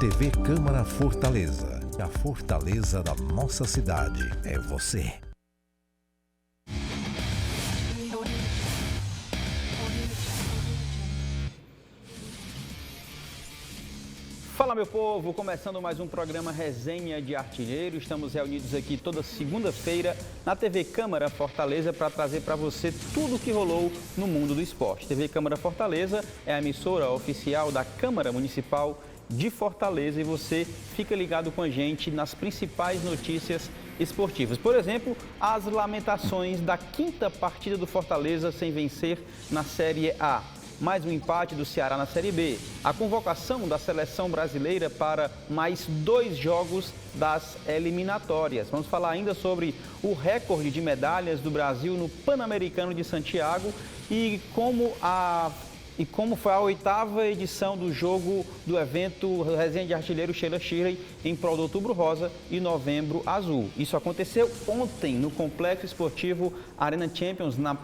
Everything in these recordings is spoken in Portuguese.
TV Câmara Fortaleza. A fortaleza da nossa cidade é você. Fala, meu povo, começando mais um programa Resenha de Artilheiro. Estamos reunidos aqui toda segunda-feira na TV Câmara Fortaleza para trazer para você tudo o que rolou no mundo do esporte. TV Câmara Fortaleza é a emissora oficial da Câmara Municipal de Fortaleza e você fica ligado com a gente nas principais notícias esportivas. Por exemplo, as lamentações da quinta partida do Fortaleza sem vencer na Série A. Mais um empate do Ceará na Série B. A convocação da seleção brasileira para mais 2 jogos das eliminatórias. Vamos falar ainda sobre o recorde de medalhas do Brasil no Pan-Americano de Santiago e como foi a 8ª edição do jogo do evento Resenha de Artilheiro Sheila Shirley em prol do Outubro Rosa e Novembro Azul. Isso aconteceu ontem no Complexo Esportivo Arena Champions, na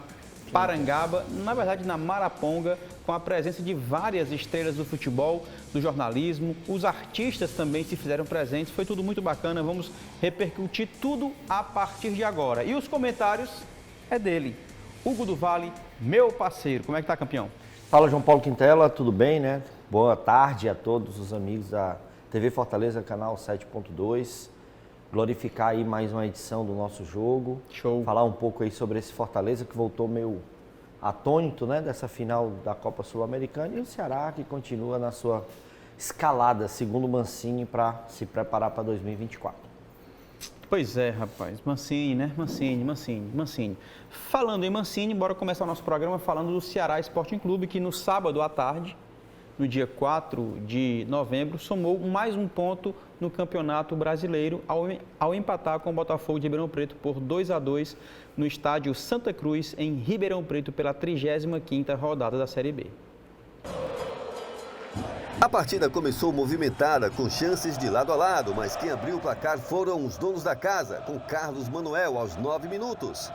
Parangaba, na verdade na Maraponga, com a presença de várias estrelas do futebol, do jornalismo, os artistas também se fizeram presentes, foi tudo muito bacana, vamos repercutir tudo a partir de agora. E os comentários é dele, Hugo do Vale, meu parceiro. Como é que tá, campeão? Fala, João Paulo Quintela, tudo bem, né? Boa tarde a todos os amigos da TV Fortaleza, canal 7.2. Glorificar aí mais uma edição do nosso jogo. Show. Falar um pouco aí sobre esse Fortaleza que voltou meio atônito, né, dessa final da Copa Sul-Americana, e o Ceará que continua na sua escalada, segundo o Mancini, para se preparar para 2024. Pois é, rapaz. Mancini, né? Mancini. Falando em Mancini, bora começar o nosso programa falando do Ceará Sporting Clube, que no sábado à tarde, no dia 4 de novembro, somou mais um ponto no Campeonato Brasileiro ao empatar com o Botafogo de Ribeirão Preto por 2-2 no estádio Santa Cruz, em Ribeirão Preto, pela 35ª rodada da Série B. A partida começou movimentada, com chances de lado a lado, mas quem abriu o placar foram os donos da casa, com Carlos Manuel aos 9 minutos.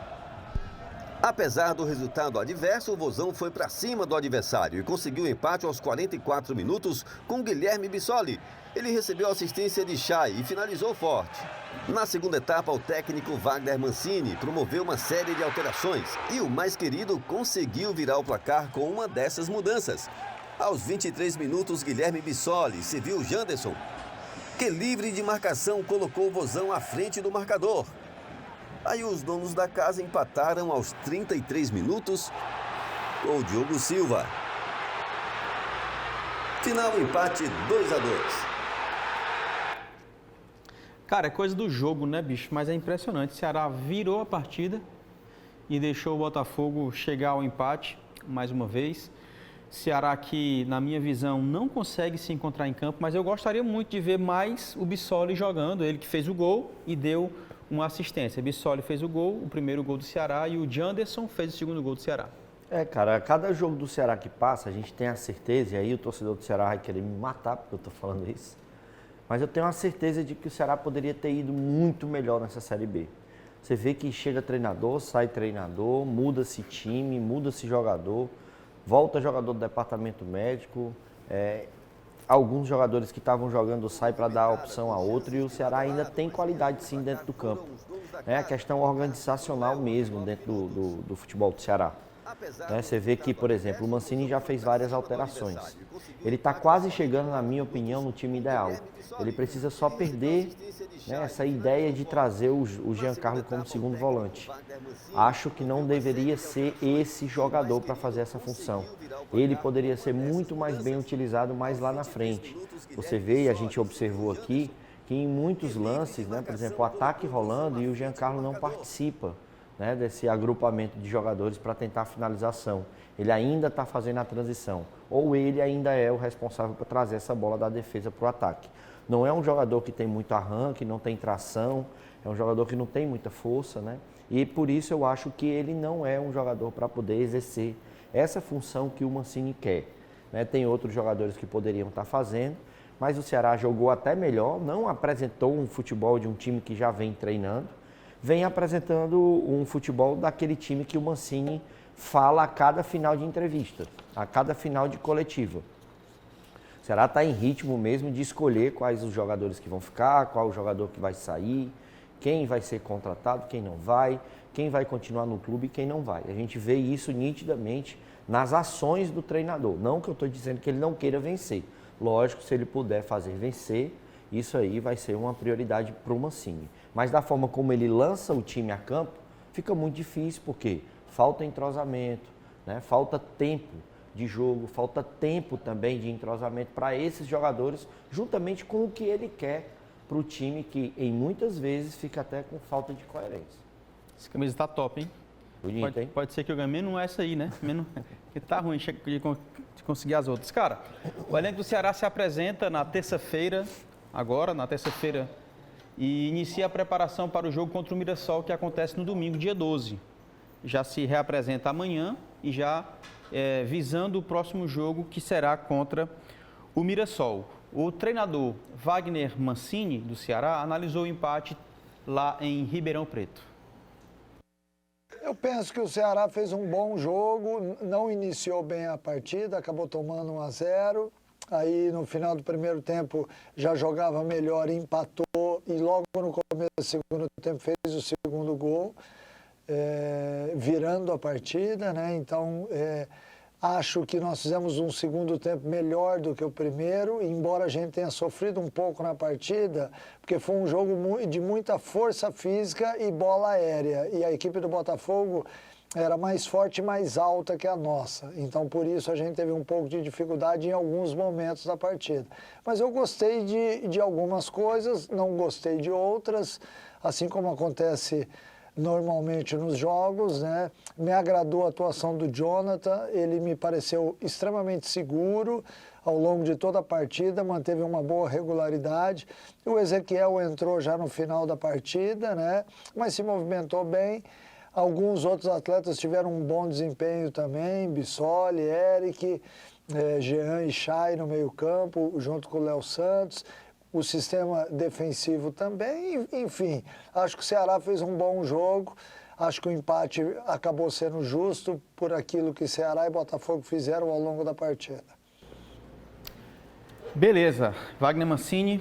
Apesar do resultado adverso, o Vozão foi para cima do adversário e conseguiu o empate aos 44 minutos com Guilherme Bissoli. Ele recebeu assistência de Chay e finalizou forte. Na segunda etapa, o técnico Wagner Mancini promoveu uma série de alterações e o mais querido conseguiu virar o placar com uma dessas mudanças. Aos 23 minutos, Guilherme Bissoli serviu Janderson, que livre de marcação colocou o Vozão à frente do marcador. Aí os donos da casa empataram aos 33 minutos com o Diogo Silva. Final empate 2-2. Cara, é coisa do jogo, né, bicho? Mas é impressionante. O Ceará virou a partida e deixou o Botafogo chegar ao empate mais uma vez. Ceará que, na minha visão, não consegue se encontrar em campo, mas eu gostaria muito de ver mais o Bissoli jogando. Ele que fez o gol e deu uma assistência. Bissoli fez o gol, o primeiro gol do Ceará, e o Janderson fez o segundo gol do Ceará. Cara, cada jogo do Ceará que passa, a gente tem a certeza, e aí o torcedor do Ceará vai querer me matar porque eu tô falando isso, mas eu tenho a certeza de que o Ceará poderia ter ido muito melhor nessa Série B. Você vê que chega treinador, sai treinador, muda-se time, muda-se jogador, volta jogador do departamento médico, alguns jogadores que estavam jogando saem para dar opção a outro, e o Ceará ainda tem qualidade sim dentro do campo. É a questão organizacional mesmo dentro do futebol do Ceará. Você vê que, por exemplo, o Mancini já fez várias alterações. Ele está quase chegando, na minha opinião, no time ideal. Ele precisa só perder, essa ideia de trazer o Giancarlo como segundo volante. Acho que não deveria ser esse jogador para fazer essa função. Ele poderia ser muito mais bem utilizado mais lá na frente. Você vê, e a gente observou aqui, que em muitos lances, por exemplo, o ataque rolando e o Giancarlo não participa, desse agrupamento de jogadores para tentar a finalização. Ele ainda está fazendo a transição, ou ele ainda é o responsável por trazer essa bola da defesa para o ataque. Não é um jogador que tem muito arranque, não tem tração, é um jogador que não tem muita força, E por isso eu acho que ele não é um jogador para poder exercer essa função que o Mancini quer. Tem outros jogadores que poderiam estar fazendo, mas o Ceará jogou até melhor, não apresentou um futebol de um time que já vem treinando, vem apresentando um futebol daquele time que o Mancini fala a cada final de entrevista, a cada final de coletiva. Ceará está em ritmo mesmo de escolher quais os jogadores que vão ficar, qual o jogador que vai sair, quem vai ser contratado, quem não vai, quem vai continuar no clube e quem não vai. A gente vê isso nitidamente nas ações do treinador. Não que eu estou dizendo que ele não queira vencer. Lógico, se ele puder fazer vencer, isso aí vai ser uma prioridade para o Mancini. Mas da forma como ele lança o time a campo, fica muito difícil, porque falta entrosamento, né? Falta tempo de jogo, falta tempo também de entrosamento para esses jogadores, juntamente com o que ele quer para o time, que em muitas vezes fica até com falta de coerência. Essa camisa tá top, hein? Bonito, hein? Pode ser que eu ganhe menos essa aí, né? Menos, que tá ruim de conseguir as outras. Cara, o elenco do Ceará se apresenta na terça-feira, agora, na terça-feira, e inicia a preparação para o jogo contra o Mirassol, que acontece no domingo, dia 12. Já se reapresenta amanhã e já visando o próximo jogo, que será contra o Mirassol. O treinador Wagner Mancini, do Ceará, analisou o empate lá em Ribeirão Preto. Eu penso que o Ceará fez um bom jogo, não iniciou bem a partida, acabou tomando 1-0. Aí no final do primeiro tempo já jogava melhor, empatou e logo no começo do segundo tempo fez o segundo gol, virando a partida, né? Então acho que nós fizemos um segundo tempo melhor do que o primeiro, embora a gente tenha sofrido um pouco na partida, porque foi um jogo de muita força física e bola aérea. E a equipe do Botafogo era mais forte e mais alta que a nossa. Então, por isso, a gente teve um pouco de dificuldade em alguns momentos da partida. Mas eu gostei de algumas coisas, não gostei de outras, assim como acontece normalmente nos jogos, né? Me agradou a atuação do Jonathan, ele me pareceu extremamente seguro ao longo de toda a partida, manteve uma boa regularidade. O Ezequiel entrou já no final da partida, né? Mas se movimentou bem. Alguns outros atletas tiveram um bom desempenho também, Bissoli, Eric, Jean e Chay no meio-campo, junto com o Léo Santos. O sistema defensivo também, enfim, acho que o Ceará fez um bom jogo, acho que o empate acabou sendo justo por aquilo que Ceará e Botafogo fizeram ao longo da partida. Beleza, Wagner Mancini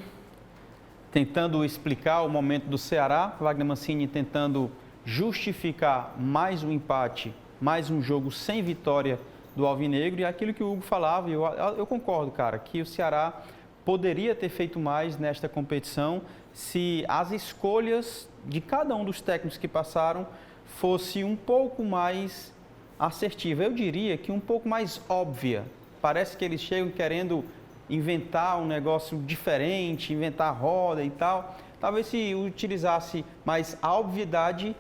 tentando explicar o momento do Ceará, Wagner Mancini tentando justificar mais um empate, mais um jogo sem vitória do Alvinegro, e aquilo que o Hugo falava, e eu concordo, cara, que o Ceará poderia ter feito mais nesta competição se as escolhas de cada um dos técnicos que passaram fosse um pouco mais assertiva. Eu diria que um pouco mais óbvia. Parece que eles chegam querendo inventar um negócio diferente, inventar roda e tal. Talvez se utilizasse mais a obviedade,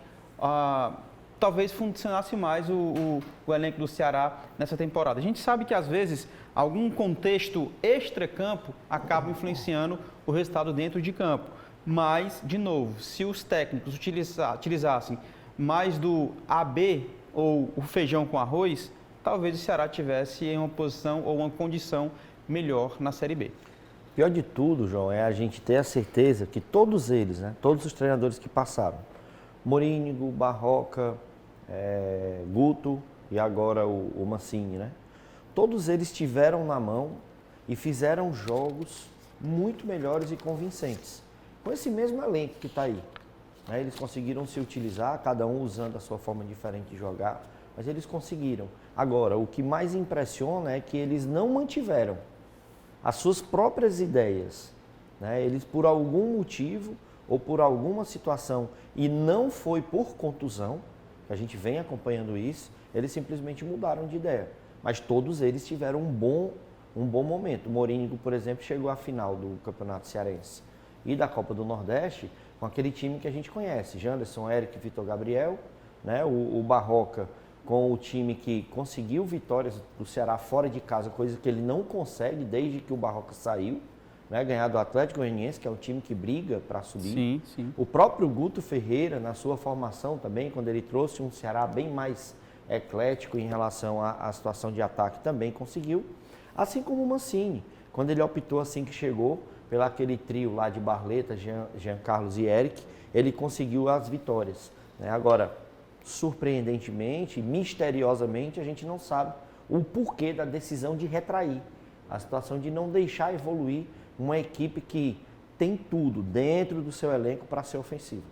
talvez funcionasse mais o elenco do Ceará nessa temporada. A gente sabe que às vezes algum contexto extra-campo acaba influenciando o resultado dentro de campo. Mas, de novo, se os técnicos utilizassem mais do AB ou o feijão com arroz, talvez o Ceará tivesse em uma posição ou uma condição melhor na Série B. Pior de tudo, João, é a gente ter a certeza que todos eles, né, todos os treinadores que passaram, Morínigo, Barroca, Guto e agora o Mancini, né? Todos eles tiveram na mão e fizeram jogos muito melhores e convincentes. Com esse mesmo elenco que está aí. Né? Eles conseguiram se utilizar, cada um usando a sua forma diferente de jogar, mas eles conseguiram. Agora, o que mais impressiona é que eles não mantiveram as suas próprias ideias. Né? Eles, por algum motivo ou por alguma situação, e não foi por contusão, a gente vem acompanhando isso, eles simplesmente mudaram de ideia. Mas todos eles tiveram um bom momento. O Morínigo, por exemplo, chegou à final do Campeonato Cearense e da Copa do Nordeste com aquele time que a gente conhece, Janderson, Eric, Vitor Gabriel, né? O Barroca com o time que conseguiu vitórias do Ceará fora de casa, coisa que ele não consegue desde que o Barroca saiu, né? Ganhar do Atlético Goianiense, que é um time que briga para subir. Sim, sim. O próprio Guto Ferreira, na sua formação também, quando ele trouxe um Ceará bem mais eclético em relação à situação de ataque, também conseguiu. Assim como o Mancini, quando ele optou assim que chegou, pelo aquele trio lá de Barleta, Jean Carlos e Eric, ele conseguiu as vitórias. Né? Agora, surpreendentemente, misteriosamente, a gente não sabe o porquê da decisão de retrair. A situação de não deixar evoluir uma equipe que tem tudo dentro do seu elenco para ser ofensiva.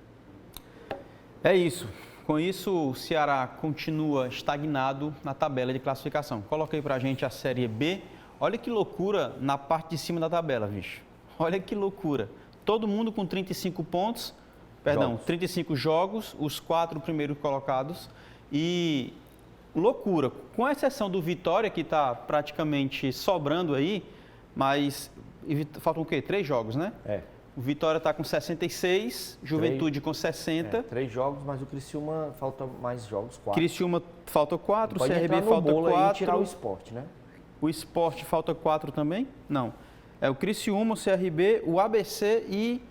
É isso. Com isso, o Ceará continua estagnado na tabela de classificação. Coloca aí pra gente a Série B. Olha que loucura na parte de cima da tabela, bicho. Olha que loucura. Todo mundo com 35 pontos, 35 jogos, os 4 primeiros colocados. E loucura, com exceção do Vitória, que está praticamente sobrando aí, mas faltam o quê? 3 jogos, né? O Vitória está com 66, Juventude com 60. 3 jogos, mas o Criciúma falta mais jogos, 4. Criciúma falta 4, o CRB falta falta 4. E tirar o Sport, né? O Sport falta 4 também? Não. É o Criciúma, o CRB, o ABC e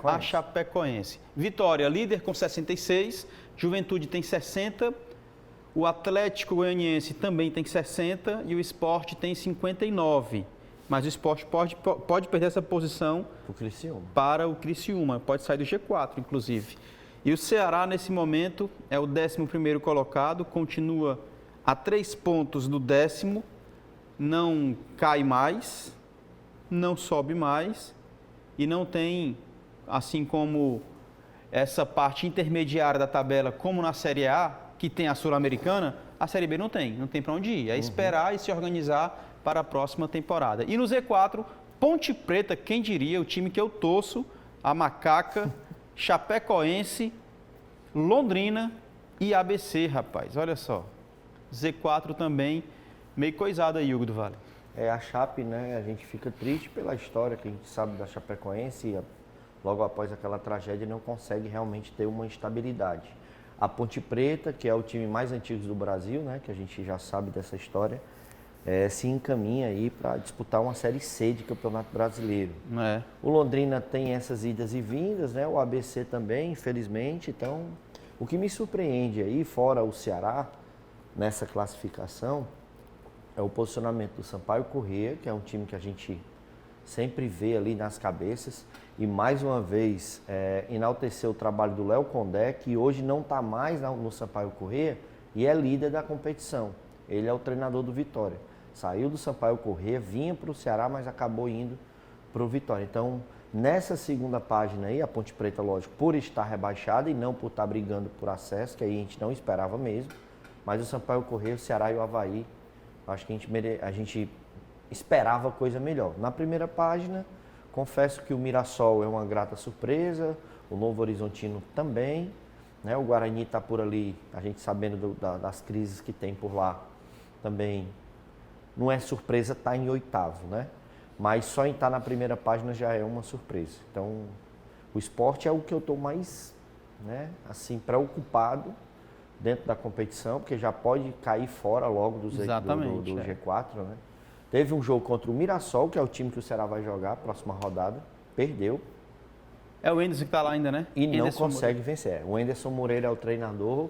a Chapecoense. Vitória, líder com 66, Juventude tem 60, o Atlético Goianiense também tem 60 e o Sport tem 59. Mas o Sport pode perder essa posição para o Criciúma, pode sair do G4, inclusive. E o Ceará, nesse momento, é o 11º colocado, continua a 3 pontos do 10º, não cai mais, não sobe mais e não tem, assim como essa parte intermediária da tabela, como na Série A, que tem a Sul-Americana, a Série B não tem para onde ir. É esperar e se organizar para a próxima temporada. E no Z4, Ponte Preta, quem diria, o time que eu torço, a Macaca, Chapecoense, Londrina e ABC, rapaz. Olha só, Z4 também, meio coisado aí, Hugo do Vale. A Chape, né, a gente fica triste pela história que a gente sabe da Chapecoense e logo após aquela tragédia não consegue realmente ter uma estabilidade. A Ponte Preta, que é o time mais antigo do Brasil, né, que a gente já sabe dessa história, se encaminha aí para disputar uma Série C de Campeonato Brasileiro. O Londrina tem essas idas e vindas, né, o ABC também, infelizmente. Então, o que me surpreende aí, fora o Ceará, nessa classificação, é o posicionamento do Sampaio Corrêa, que é um time que a gente sempre vê ali nas cabeças. E mais uma vez, enaltecer o trabalho do Léo Condé, que hoje não está mais no Sampaio Corrêa e é líder da competição. Ele é o treinador do Vitória. Saiu do Sampaio Corrêa, vinha para o Ceará, mas acabou indo para o Vitória. Então, nessa segunda página aí, a Ponte Preta, lógico, por estar rebaixada e não por estar brigando por acesso, que aí a gente não esperava mesmo, mas o Sampaio Corrêa, o Ceará e o Avaí, acho que a gente esperava coisa melhor. Na primeira página, confesso que o Mirassol é uma grata surpresa, o Novo Horizontino também, né? O Guarani está por ali, a gente sabendo das crises que tem por lá, também não é surpresa estar em 8º, né? Mas só em estar na primeira página já é uma surpresa. Então, o Sport é o que eu estou mais, né, assim, preocupado dentro da competição, porque já pode cair fora logo do G4, né? Teve um jogo contra o Mirassol, que é o time que o Ceará vai jogar, próxima rodada, perdeu. É o Enderson que está lá ainda, né? E não consegue vencer. O Enderson Moreira é o treinador.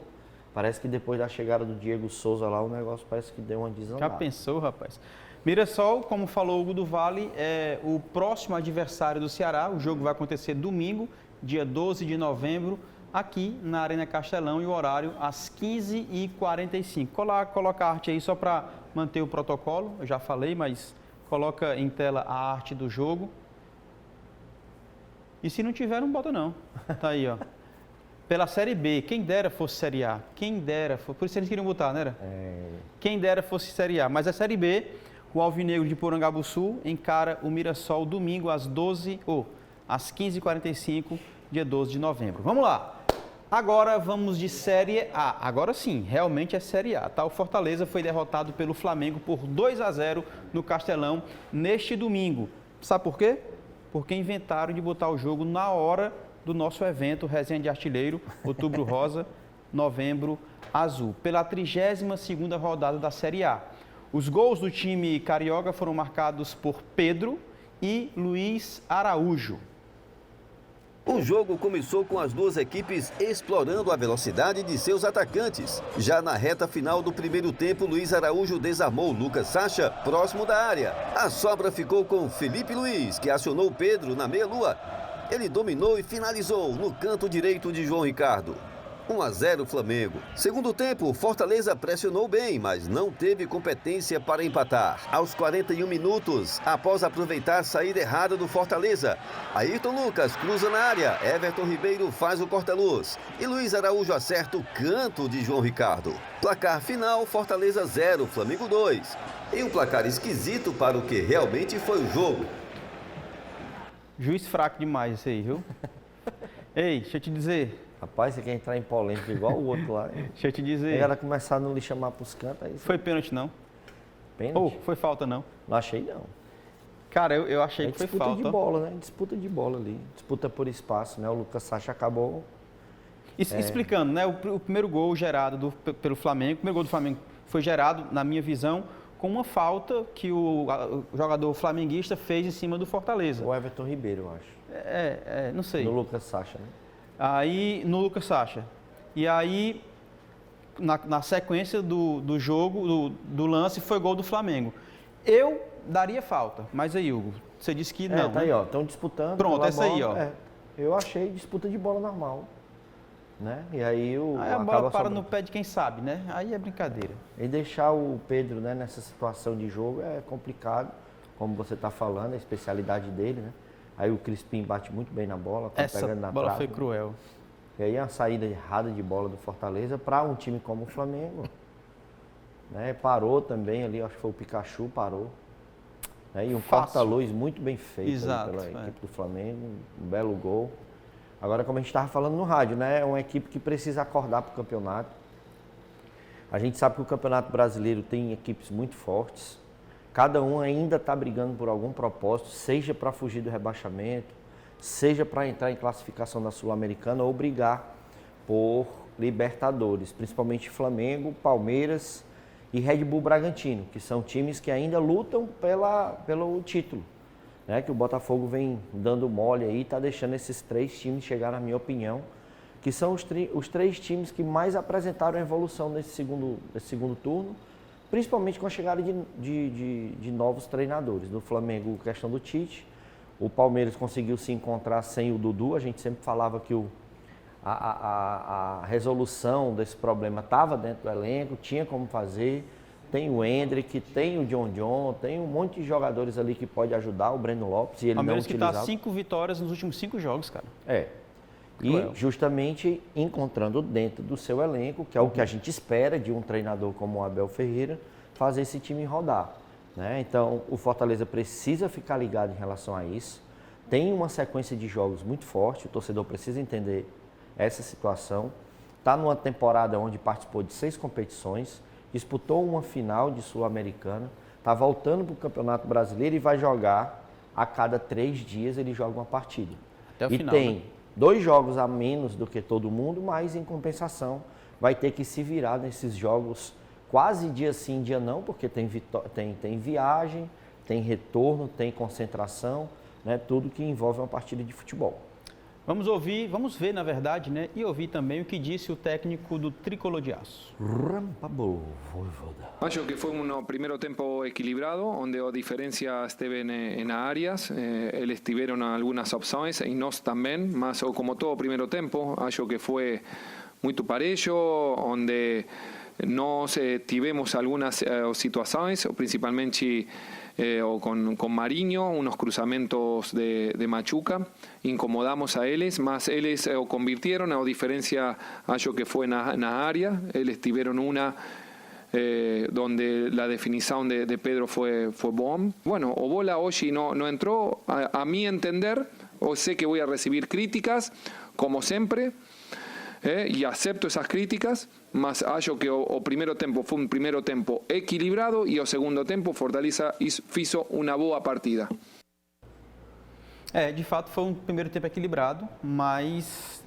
Parece que depois da chegada do Diego Souza lá, o negócio parece que deu uma desandada. Já pensou, rapaz? Mirassol, como falou o Hugo do Vale, é o próximo adversário do Ceará. O jogo vai acontecer domingo, dia 12 de novembro, aqui na Arena Castelão, e o horário às 15h45. Coloca a arte aí só para manter o protocolo. Eu já falei, mas coloca em tela a arte do jogo. E se não tiver, não bota não. Tá aí, ó. Pela Série B, quem dera fosse Série A. Quem dera fosse. Por isso eles queriam botar, né? Quem dera fosse Série A. Mas a Série B, o Alvinegro de Porangabuçu encara o Mirassol domingo às 15h45, dia 12 de novembro. Vamos lá. Agora vamos de Série A. Agora sim, realmente é Série A. Tá? O Fortaleza foi derrotado pelo Flamengo por 2-0 no Castelão neste domingo. Sabe por quê? Porque inventaram de botar o jogo na hora do nosso evento Resenha de Artilheiro, Outubro Rosa, Novembro Azul, pela 32ª rodada da Série A. Os gols do time carioca foram marcados por Pedro e Luiz Araújo. O jogo começou com as duas equipes explorando a velocidade de seus atacantes. Já na reta final do primeiro tempo, Luiz Araújo desarmou Lucas Sacha próximo da área. A sobra ficou com Felipe Luiz, que acionou Pedro na meia-lua. Ele dominou e finalizou no canto direito de João Ricardo. 1-0 Flamengo. Segundo tempo, Fortaleza pressionou bem, mas não teve competência para empatar. Aos 41 minutos, após aproveitar a saída errada do Fortaleza, Ayrton Lucas cruza na área, Everton Ribeiro faz o corta-luz e Luiz Araújo acerta o canto de João Ricardo. Placar final, Fortaleza 0, Flamengo 2. Em um placar esquisito para o que realmente foi o jogo. Juiz fraco demais esse aí, viu? Ei, deixa eu te dizer. Rapaz, você quer entrar em polêmica igual o outro lá. Deixa eu te dizer. Aí ela começar a não lhe chamar pros cantos. Aí Foi pênalti, não? pênalti? Ou foi falta, não? Não achei, não. Cara, eu achei É que foi disputa falta. de bola, né? Disputa de bola ali. Disputa por espaço, né? O Lucas Sacha acabou... Explicando, né? O primeiro gol gerado pelo Flamengo, o primeiro gol do Flamengo foi gerado, na minha visão, com uma falta que o jogador flamenguista fez em cima do Fortaleza. O Everton Ribeiro, eu acho. Não sei. No Lucas Sacha, né? Aí, no Lucas Sacha. E aí, na sequência do jogo, do lance, foi gol do Flamengo. Eu daria falta, mas aí, Hugo, você disse que não. Tá né? aí, ó. Estão disputando. Pronto, essa bola, aí, ó. Eu achei disputa de bola normal. Né? E aí Aí a bola para no pé de quem sabe, né? Aí é brincadeira. E deixar o Pedro, né, nessa situação de jogo é complicado, como você está falando, a especialidade dele, né? Aí o Crispim bate muito bem na bola, tá Essa pegando na bola trave. foi cruel. E aí a saída errada de bola do Fortaleza para um time como o Flamengo. Né? Parou também ali, acho que foi o Pikachu, parou. Né? E um corta-luz muito bem feito. Exato, pela equipe do Flamengo, um belo gol. Agora, como a gente estava falando no rádio, né? É uma equipe que precisa acordar para o campeonato. A gente sabe que o Campeonato Brasileiro tem equipes muito fortes. Cada um ainda está brigando por algum propósito, seja para fugir do rebaixamento, seja para entrar em classificação da Sul-Americana ou brigar por Libertadores, principalmente Flamengo, Palmeiras e Red Bull Bragantino, que são times que ainda lutam pelo título. Né, que o Botafogo vem dando mole aí, está deixando esses três times chegar, na minha opinião, que são os três times que mais apresentaram a evolução desse segundo turno, principalmente com a chegada de novos treinadores. Do Flamengo, questão do Tite, o Palmeiras conseguiu se encontrar sem o Dudu, a gente sempre falava que a resolução desse problema estava dentro do elenco, tinha como fazer. Tem o Hendrick, tem o John, tem um monte de jogadores ali que pode ajudar, o Breno Lopes, e ele não utilizava. que está 5 vitórias nos últimos 5 jogos, cara. E justamente encontrando dentro do seu elenco, que é o que a gente espera de um treinador como o Abel Ferreira, fazer esse time rodar. Né? Então, o Fortaleza precisa ficar ligado em relação a isso. Tem uma sequência de jogos muito forte, o torcedor precisa entender essa situação. Está numa temporada onde participou de 6 competições, disputou uma final de Sul-Americana, está voltando para o Campeonato Brasileiro e vai jogar a cada 3 dias, ele joga uma partida. Até o final, tem né? 2 jogos a menos do que todo mundo, mas em compensação vai ter que se virar nesses jogos quase dia sim, dia não, porque tem viagem, tem retorno, tem concentração, né? Tudo que envolve uma partida de futebol. Vamos ver, na verdade, né? E ouvir também o que disse o técnico do Tricolor de Aço. Acho que fue un primer tiempo equilibrado, donde a diferencia estiven en áreas, eles tiveram algunas opciones y nos también, más o como todo primer tiempo, acho que fue muy parello, donde nos tivemos algunas situaciones, principalmente con Marinho, unos cruzamentos de Machuca, incomodamos a ellos, más ellos convirtieron, a diferencia, acho que fue en la área, ellos tuvieron una donde la definición de Pedro fue bom. Bueno, o bola hoy no entró, a mi entender, o sé que voy a recibir críticas, como siempre, y acepto esas críticas, mas acho que o primeiro tempo foi um primeiro tempo equilibrado e o segundo tempo Fortaleza fez uma boa partida. De fato foi um primeiro tempo equilibrado, mas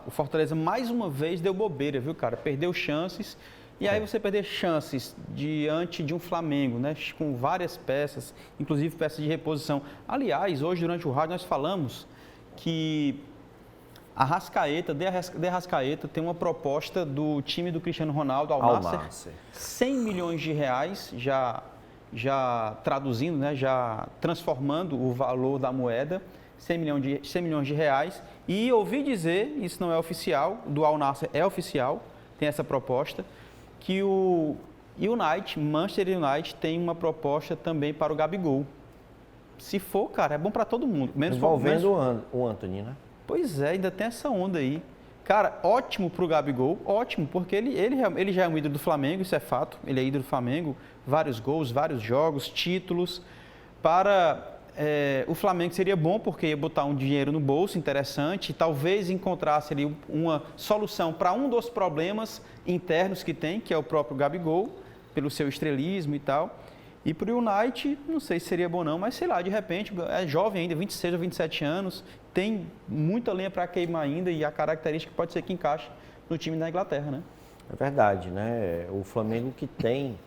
o Fortaleza mais uma vez deu bobeira, viu, cara? Perdeu chances. E aí você perder chances diante de um Flamengo, né, com várias peças, inclusive peças de reposição. Aliás, hoje durante o rádio nós falamos que a De Arrascaeta tem uma proposta do time do Cristiano Ronaldo, Al Nassr, 100 milhões de reais, já traduzindo, né, já transformando o valor da moeda, 100 milhões de reais. E ouvi dizer, isso não é oficial, do Al Nassr é oficial, tem essa proposta, que o Manchester United tem uma proposta também para o Gabigol. Se for, cara, é bom para todo mundo. Envolvendo o Antony, né? Pois é, ainda tem essa onda aí. Cara, ótimo pro Gabigol, ótimo, porque ele já é um ídolo do Flamengo, isso é fato. Ele é ídolo do Flamengo, vários gols, vários jogos, títulos. Para o Flamengo seria bom, porque ia botar um dinheiro no bolso interessante, talvez encontrasse ali uma solução para um dos problemas internos que tem, que é o próprio Gabigol, pelo seu estrelismo e tal. E para o United, não sei se seria bom não, mas sei lá, de repente, é jovem ainda, 26 ou 27 anos, tem muita lenha para queimar ainda e a característica pode ser que encaixe no time da Inglaterra, né? É verdade, né? O Flamengo que tem,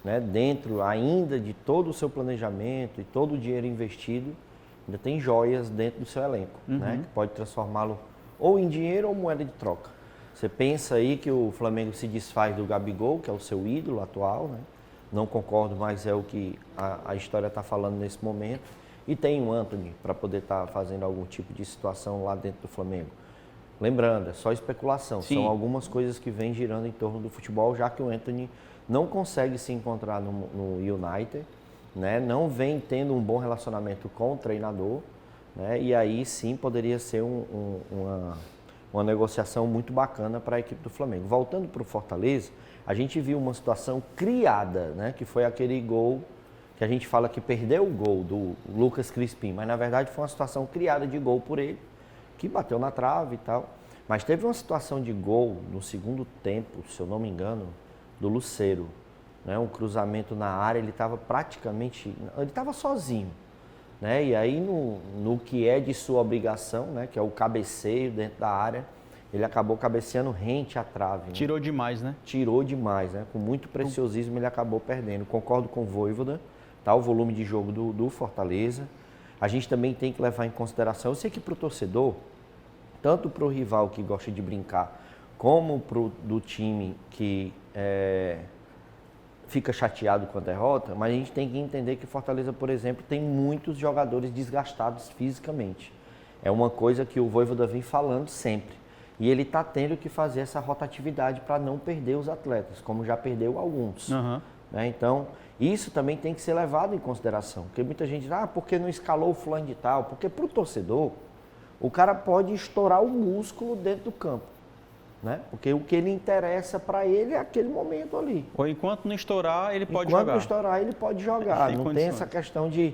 né, dentro ainda de todo o seu planejamento e todo o dinheiro investido, ainda tem joias dentro do seu elenco, né? Que pode transformá-lo ou em dinheiro ou moeda de troca. Você pensa aí que o Flamengo se desfaz do Gabigol, que é o seu ídolo atual, né? Não concordo, mas é o que a história está falando nesse momento. E tem o Antony para poder estar fazendo algum tipo de situação lá dentro do Flamengo. Lembrando, é só especulação. Sim. São algumas coisas que vêm girando em torno do futebol, já que o Antony não consegue se encontrar no United, né? Não vem tendo um bom relacionamento com o treinador, né? E aí sim poderia ser uma negociação muito bacana para a equipe do Flamengo. Voltando para o Fortaleza, a gente viu uma situação criada, né? Que foi aquele gol que a gente fala que perdeu o gol do Lucas Crispim, mas na verdade foi uma situação criada de gol por ele, que bateu na trave e tal. Mas teve uma situação de gol no segundo tempo, se eu não me engano, do Lucero, né? Um cruzamento na área, ele estava sozinho, né? E aí no que é de sua obrigação, né? Que é o cabeceio dentro da área, ele acabou cabeceando rente à trave. Né? Tirou demais, né? Tirou demais, né? Com muito preciosismo ele acabou perdendo. Concordo com o Vojvoda, tá? O volume de jogo do Fortaleza. A gente também tem que levar em consideração, eu sei que para o torcedor, tanto para o rival que gosta de brincar, como do time que fica chateado com a derrota, mas a gente tem que entender que Fortaleza, por exemplo, tem muitos jogadores desgastados fisicamente. É uma coisa que o Vojvoda vem falando sempre. E ele está tendo que fazer essa rotatividade para não perder os atletas, como já perdeu alguns. Né? Então, isso também tem que ser levado em consideração. Porque muita gente diz, por que não escalou o fulano de tal? Porque para o torcedor, o cara pode estourar o músculo dentro do campo. Né? Porque o que ele interessa para ele é aquele momento ali. Ou enquanto não estourar, ele pode jogar. Enquanto não estourar, ele pode jogar. Não tem essa questão de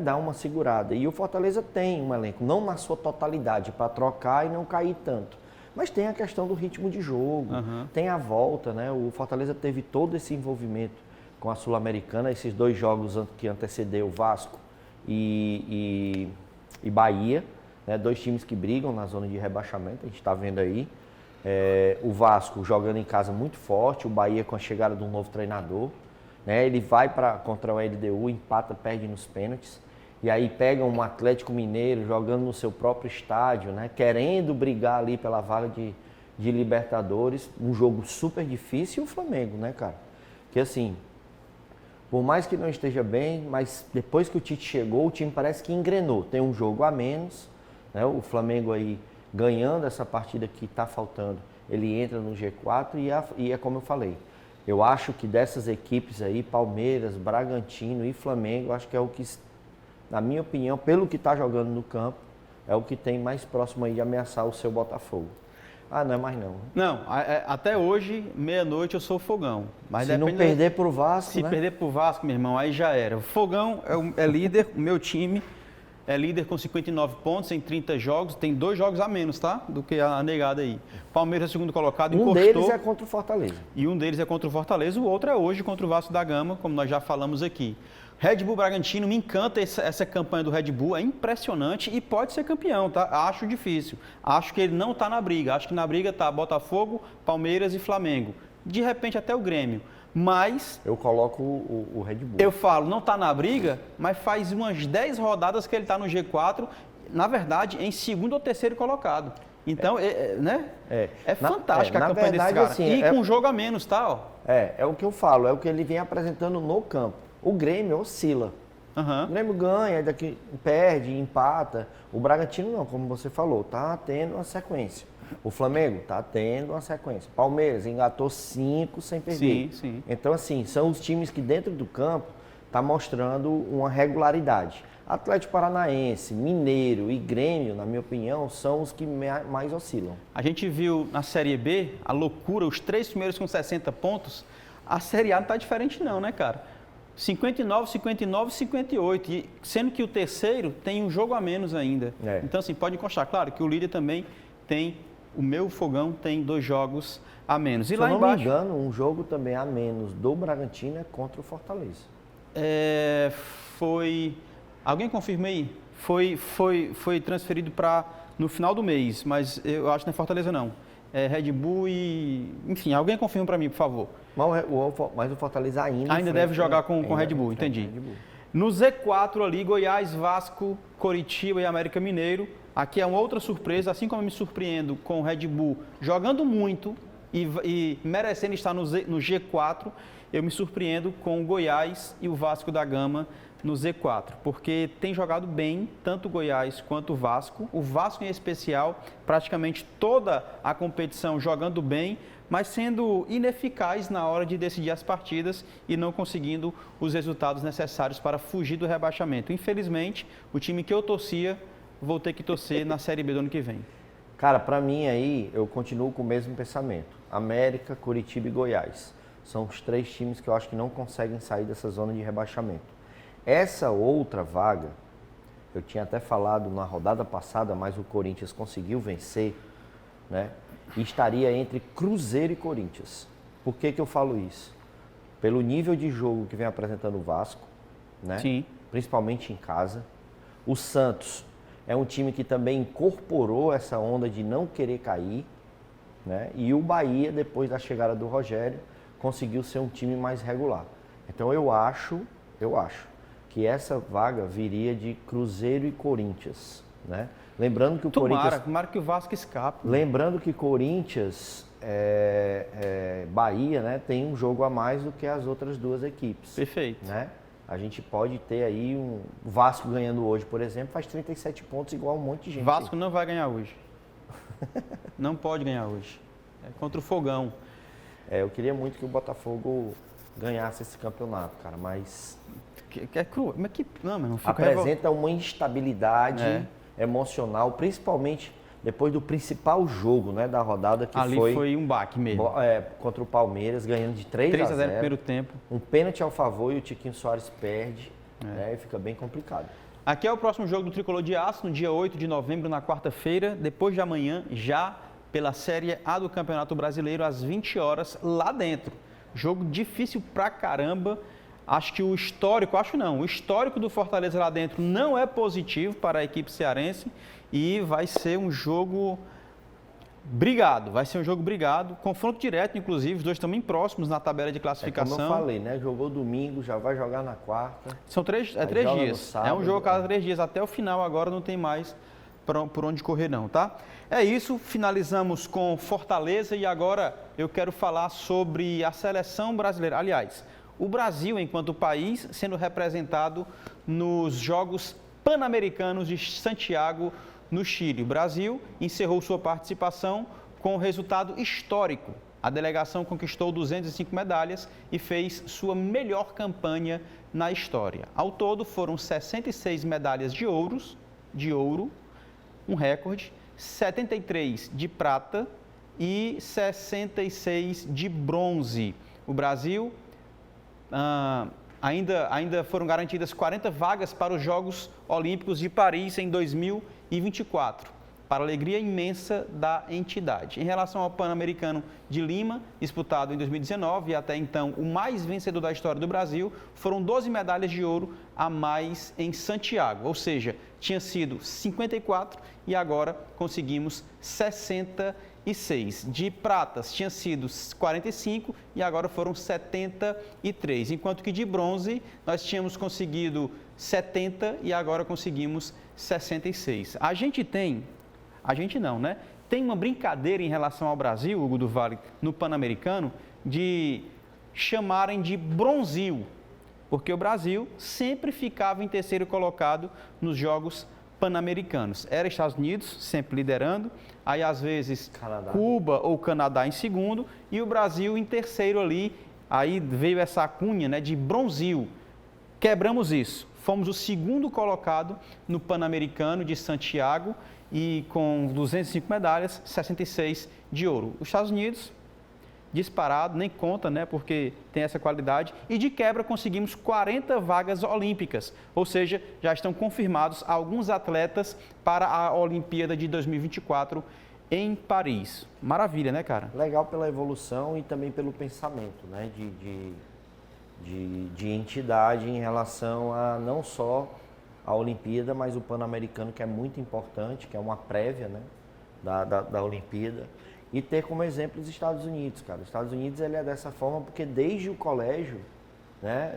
dar uma segurada. E o Fortaleza tem um elenco, não na sua totalidade, para trocar e não cair tanto. Mas tem a questão do ritmo de jogo, tem a volta, né? O Fortaleza teve todo esse envolvimento com a Sul-Americana, esses 2 jogos que antecedeu Vasco e Bahia, né? 2 times que brigam na zona de rebaixamento, a gente está vendo aí. O Vasco jogando em casa muito forte, o Bahia com a chegada de um novo treinador, né? Ele vai contra o LDU, empata, perde nos pênaltis. E aí pega um Atlético Mineiro jogando no seu próprio estádio, né? Querendo brigar ali pela vaga de Libertadores. Um jogo super difícil e o Flamengo, né, cara? Que assim, por mais que não esteja bem, mas depois que o Tite chegou, o time parece que engrenou. Tem um jogo a menos, né? O Flamengo aí ganhando essa partida que está faltando, ele entra no G4 e é como eu falei. Eu acho que dessas equipes aí, Palmeiras, Bragantino e Flamengo, acho que é o que, na minha opinião, pelo que está jogando no campo, é o que tem mais próximo aí de ameaçar o seu Botafogo. Não é mais não. Não, até hoje, meia-noite, eu sou o Fogão. Mas se não perder pro Vasco, Se perder pro Vasco, meu irmão, aí já era. O Fogão é líder, o meu time é líder com 59 pontos em 30 jogos. Tem 2 jogos a menos, tá? Do que a negada aí. Palmeiras é segundo colocado, encostou. Um deles é contra o Fortaleza. E um deles é contra o Fortaleza, o outro é hoje contra o Vasco da Gama, como nós já falamos aqui. Red Bull Bragantino, me encanta essa campanha do Red Bull, é impressionante e pode ser campeão, tá? Acho difícil. Acho que ele não está na briga. Acho que na briga está Botafogo, Palmeiras e Flamengo. De repente até o Grêmio. Mas... eu coloco o Red Bull. Eu falo, não está na briga, mas faz umas 10 rodadas que ele está no G4, na verdade, em segundo ou terceiro colocado. Então, é fantástica a campanha desse cara. Assim, e com um jogo a menos, tá? Ó. É o que eu falo, é o que ele vem apresentando no campo. O Grêmio oscila, Aham. O Grêmio ganha, daqui perde, empata. O Bragantino não, como você falou, tá tendo uma sequência. O Flamengo tá tendo uma sequência. Palmeiras engatou 5 sem perder. Sim, sim. Então, assim, são os times que dentro do campo tá mostrando uma regularidade. Atlético Paranaense, Mineiro e Grêmio, na minha opinião, são os que mais oscilam. A gente viu na Série B a loucura, os 3 primeiros com 60 pontos. A Série A não tá diferente não, né, cara? 59, 59, 58, e sendo que o terceiro tem um jogo a menos ainda. É. Então, assim, pode constar, claro, que o líder também tem, o meu Fogão tem 2 jogos a menos. E Se lá eu não embaixo, me engano, um jogo também a menos do Bragantino é contra o Fortaleza. foi... Alguém confirma aí? Foi transferido para no final do mês, mas eu acho que não é Fortaleza não. É Red Bull e... Enfim, alguém confirma para mim, por favor. Mas o Fortaleza ainda Deve jogar com ainda Red Bull, enfrenta entendi. Red Bull. No Z4 ali, Goiás, Vasco, Coritiba e América Mineiro. Aqui é uma outra surpresa, assim como eu me surpreendo com o Red Bull jogando muito e merecendo estar no G4, eu me surpreendo com o Goiás e o Vasco da Gama no Z4, porque tem jogado bem tanto o Goiás quanto o Vasco em especial, praticamente toda a competição jogando bem, mas sendo ineficaz na hora de decidir as partidas e não conseguindo os resultados necessários para fugir do rebaixamento. Infelizmente, o time que eu torcia, vou ter que torcer na Série B do ano que vem. Cara, pra mim aí, eu continuo com o mesmo pensamento. América, Coritiba e Goiás. São os 3 times que eu acho que não conseguem sair dessa zona de rebaixamento. Essa outra vaga, eu tinha até falado na rodada passada, mas o Corinthians conseguiu vencer, né? E estaria entre Cruzeiro e Corinthians. Por que eu falo isso? Pelo nível de jogo que vem apresentando o Vasco, né? Sim. Principalmente em casa. O Santos é um time que também incorporou essa onda de não querer cair, né? E o Bahia, depois da chegada do Rogério, conseguiu ser um time mais regular. Então eu acho que essa vaga viria de Cruzeiro e Corinthians, né? Lembrando que o Corinthians... Tomara que o Vasco escape. Lembrando que Corinthians, Bahia, né, tem um jogo a mais do que as outras 2 equipes. Perfeito. Né? A gente pode ter aí o Vasco ganhando hoje, por exemplo, faz 37 pontos igual um monte de gente. Vasco não vai ganhar hoje. Não pode ganhar hoje. É contra o Fogão. Eu queria muito que o Botafogo ganhasse esse campeonato, cara, mas... É cruel. Mas que... Não, mas não fica... Apresenta uma instabilidade emocional, principalmente depois do principal jogo, né, da rodada, que ali foi um baque mesmo. Contra o Palmeiras, ganhando de 3 a 0 no primeiro tempo. Um pênalti ao favor e o Tiquinho Soares perde, né, e fica bem complicado. Aqui é o próximo jogo do Tricolor de Aço, no dia 8 de novembro, na quarta-feira, depois de amanhã, já pela Série A do Campeonato Brasileiro, às 20 horas, lá dentro. Jogo difícil pra caramba. Acho que o histórico do Fortaleza lá dentro não é positivo para a equipe cearense e vai ser um jogo brigado, confronto direto, inclusive, os 2 também próximos na tabela de classificação. Como eu falei, né, jogou domingo, já vai jogar na quarta. São 3 dias, sábado, é um jogo a cada 3 dias, até o final agora não tem mais por onde correr não, tá? É isso, finalizamos com Fortaleza e agora eu quero falar sobre a seleção brasileira, aliás... O Brasil, enquanto país, sendo representado nos Jogos Pan-Americanos de Santiago, no Chile. O Brasil encerrou sua participação com um resultado histórico. A delegação conquistou 205 medalhas e fez sua melhor campanha na história. Ao todo, foram 66 medalhas de ouro, um recorde, 73 de prata e 66 de bronze. O Brasil... Ainda foram garantidas 40 vagas para os Jogos Olímpicos de Paris em 2024, para a alegria imensa da entidade. Em relação ao Pan-Americano de Lima, disputado em 2019 e até então o mais vencedor da história do Brasil, foram 12 medalhas de ouro a mais em Santiago, ou seja, tinha sido 54 e agora conseguimos 66. De pratas tinha sido 45 e agora foram 73. Enquanto que de bronze nós tínhamos conseguido 70 e agora conseguimos 66. Tem uma brincadeira em relação ao Brasil, Hugo do Vale, no Pan-Americano, de chamarem de Bronzil. porque o Brasil sempre ficava em terceiro colocado nos Jogos Pan-Americanos. Era Estados Unidos, sempre liderando, aí às vezes Cuba ou Canadá em segundo e o Brasil em terceiro ali. Aí veio essa cunha, né, de Bronzil. Quebramos isso. Fomos o segundo colocado no Pan-Americano de Santiago e com 205 medalhas, 66 de ouro. Os Estados Unidos, disparado, nem conta, né, porque tem essa qualidade. E de quebra conseguimos 40 vagas olímpicas, ou seja, já estão confirmados alguns atletas para a Olimpíada de 2024 em Paris. Maravilha, né, cara? Legal pela evolução e também pelo pensamento, né, de entidade em relação a não só a Olimpíada, mas o Pan-Americano, que é muito importante, que é uma prévia, né, da Olimpíada. E ter como exemplo os Estados Unidos, cara. Os Estados Unidos ele é dessa forma porque desde o colégio, né,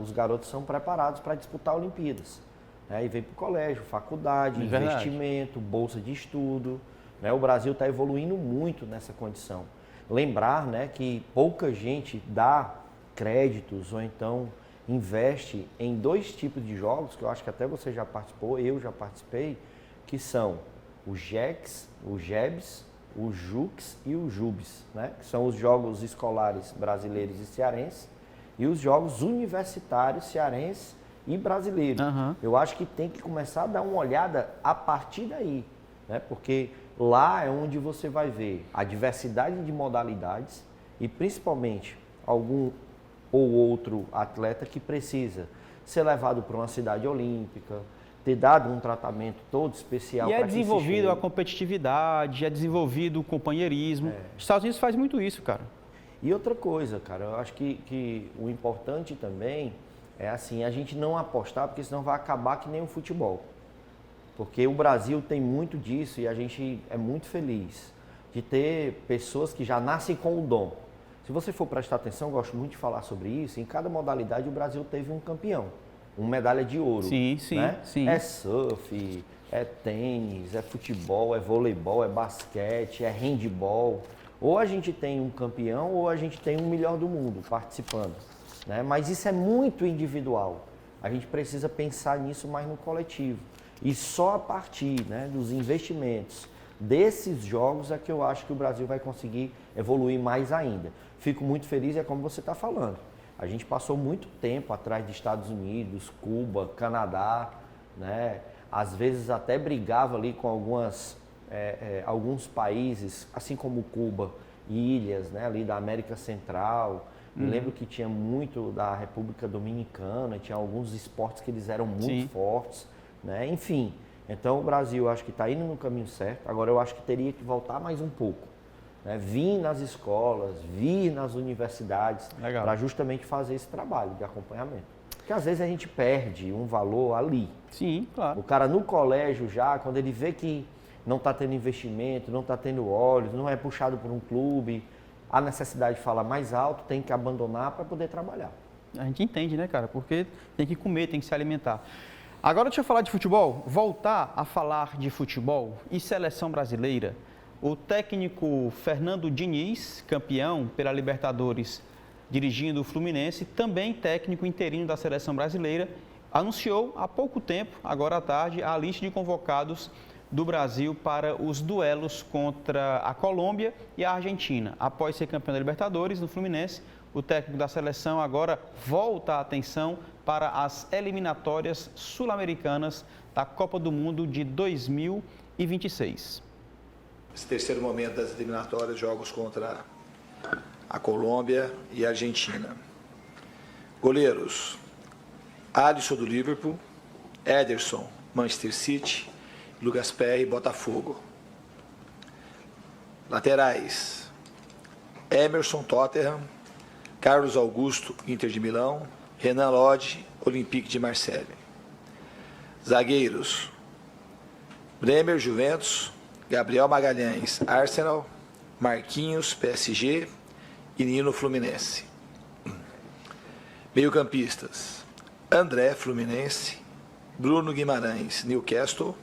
os garotos são preparados para disputar Olimpíadas. Né, e vem para o colégio, faculdade, investimento, bolsa de estudo. Né, o Brasil está evoluindo muito nessa condição. Lembrar, né, que pouca gente dá créditos ou então investe em 2 tipos de jogos, que eu acho que até você já participou, eu já participei, que são o GECS, o GEBS, o JUCS e o JUBS, né? Que são os jogos escolares brasileiros e cearenses e os jogos universitários cearenses e brasileiros. Eu acho que tem que começar a dar uma olhada a partir daí, né? Porque lá é onde você vai ver a diversidade de modalidades e principalmente algum ou outro atleta que precisa ser levado para uma cidade olímpica, ter dado um tratamento todo especial. E é desenvolvido a competitividade, é desenvolvido o companheirismo. Os Estados Unidos faz muito isso, cara. E outra coisa, cara, eu acho que o importante também é assim, a gente não apostar, porque senão vai acabar que nem o futebol. Porque o Brasil tem muito disso e a gente é muito feliz de ter pessoas que já nascem com o dom. Se você for prestar atenção, eu gosto muito de falar sobre isso, em cada modalidade o Brasil teve um campeão. Uma medalha de ouro. Sim, sim, né? sim. É surf, é tênis, é futebol, é voleibol, é basquete, é handball. Ou a gente tem um campeão ou a gente tem um melhor do mundo participando. Né? Mas isso é muito individual. A gente precisa pensar nisso mais no coletivo. E só a partir, né, dos investimentos desses jogos é que eu acho que o Brasil vai conseguir evoluir mais ainda. Fico muito feliz, é como você está falando. A gente passou muito tempo atrás de Estados Unidos, Cuba, Canadá, né? Às vezes até brigava ali com alguns países, assim como Cuba, ilhas, né? Ali da América Central. Me lembro que tinha muito da República Dominicana, tinha alguns esportes que eles eram muito fortes, né? Enfim, então o Brasil acho que está indo no caminho certo. Agora eu acho que teria que voltar mais um pouco. Né, vir nas escolas, vir nas universidades, para justamente fazer esse trabalho de acompanhamento. Porque às vezes a gente perde um valor ali. Sim, claro. O cara no colégio já, quando ele vê que não está tendo investimento, não está tendo olhos, não é puxado por um clube, a necessidade de falar mais alto, tem que abandonar para poder trabalhar. A gente entende, né, cara? Porque tem que comer, tem que se alimentar. Agora deixa eu falar de futebol, voltar a falar de futebol e seleção brasileira. O técnico Fernando Diniz, campeão pela Libertadores, dirigindo o Fluminense, também técnico interino da seleção brasileira, anunciou há pouco tempo, agora à tarde, a lista de convocados do Brasil para os duelos contra a Colômbia e a Argentina. Após ser campeão da Libertadores no Fluminense, o técnico da seleção agora volta a atenção para as eliminatórias sul-americanas da Copa do Mundo de 2026. Esse terceiro momento das eliminatórias, jogos contra a Colômbia e a Argentina. Goleiros: Alisson do Liverpool, Ederson, Manchester City, Lucas Perry, Botafogo. Laterais: Emerson, Tottenham, Carlos Augusto, Inter de Milão, Renan Lodge, Olympique de Marseille. Zagueiros: Bremer, Juventus, Gabriel Magalhães, Arsenal, Marquinhos, PSG e Nino, Fluminense. Meio-campistas: André, Fluminense, Bruno Guimarães, Newcastle,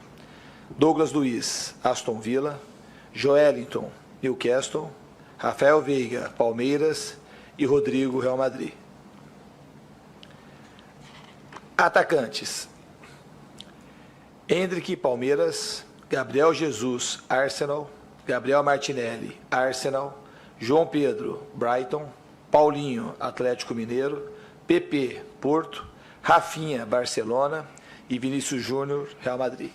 Douglas Luiz, Aston Villa, Joelinton, Newcastle, Rafael Veiga, Palmeiras e Rodrigo, Real Madrid. Atacantes: Endrick, Palmeiras. Gabriel Jesus, Arsenal. Gabriel Martinelli, Arsenal. João Pedro, Brighton. Paulinho, Atlético Mineiro. PP, Porto. Rafinha, Barcelona. E Vinícius Júnior, Real Madrid.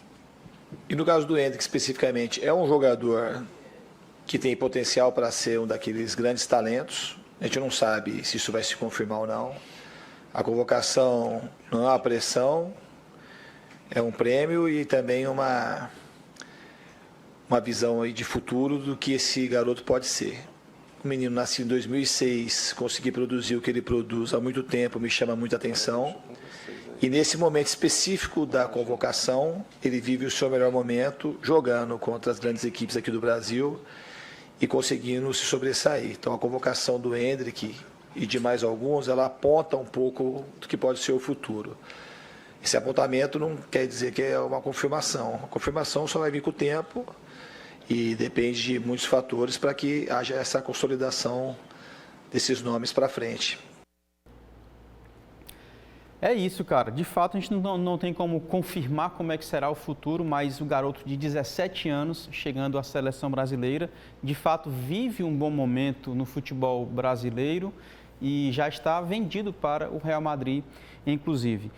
E no caso do Endrick, especificamente, é um jogador que tem potencial para ser um daqueles grandes talentos. A gente não sabe se isso vai se confirmar ou não. A convocação não é uma pressão, é um prêmio e também uma visão aí de futuro do que esse garoto pode ser. O menino nasceu em 2006, conseguir produzir o que ele produz há muito tempo me chama muita atenção. E nesse momento específico da convocação, ele vive o seu melhor momento jogando contra as grandes equipes aqui do Brasil e conseguindo se sobressair. Então a convocação do Endrick e de mais alguns, ela aponta um pouco do que pode ser o futuro. Esse apontamento não quer dizer que é uma confirmação. A confirmação só vai vir com o tempo e depende de muitos fatores para que haja essa consolidação desses nomes para frente. É isso, cara. De fato, a gente não tem como confirmar como é que será o futuro, mas o garoto de 17 anos, chegando à seleção brasileira, de fato vive um bom momento no futebol brasileiro e já está vendido para o Real Madrid, inclusive.